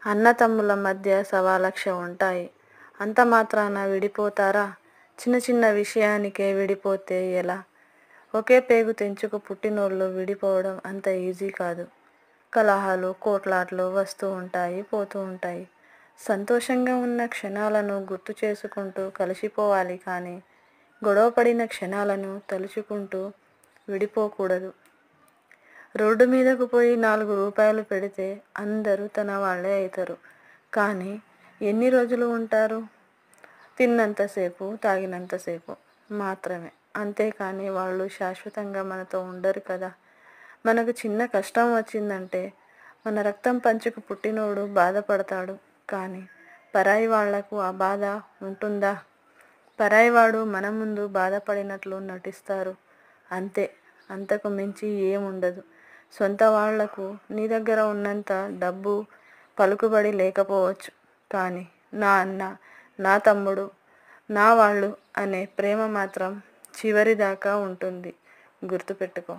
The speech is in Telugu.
అన్నతమ్ముల మధ్య సవాలక్ష ఉంటాయి. అంత మాత్రాన విడిపోతారా? చిన్న చిన్న విషయానికే విడిపోతే ఎలా? ఒకే పేగు తెంచుకు పుట్టినోళ్ళు విడిపోవడం అంత ఈజీ కాదు. కలహాలు, కోట్లాట్లు వస్తూ ఉంటాయి, పోతూ ఉంటాయి. సంతోషంగా ఉన్న క్షణాలను గుర్తు చేసుకుంటూ కలిసిపోవాలి కానీ గొడవపడిన క్షణాలను తలుచుకుంటూ విడిపోకూడదు. రోడ్డు మీదకు పోయి 4 రూపాయలు పెడితే అందరూ తన వాళ్ళే అవుతారు. కానీ ఎన్ని రోజులు ఉంటారు? తిన్నంతసేపు, తాగినంతసేపు మాత్రమే. అంతేకాని వాళ్ళు శాశ్వతంగా మనతో ఉండరు కదా. మనకు చిన్న కష్టం వచ్చిందంటే మన రక్తం పంచుకు పుట్టినోడు బాధపడతాడు. కానీ పరాయి వాళ్లకు ఆ బాధ ఉంటుందా? పరాయివాడు మన ముందు బాధపడినట్లు నటిస్తారు అంతే, అంతకు మించి ఏముండదు. సొంత వాళ్లకు నీ దగ్గర ఉన్నంత డబ్బు, పలుకుబడి లేకపోవచ్చు. కానీ నా అన్న, నా తమ్ముడు, నా వాళ్ళు అనే ప్రేమ మాత్రం చివరిదాకా ఉంటుంది. గుర్తుపెట్టుకో.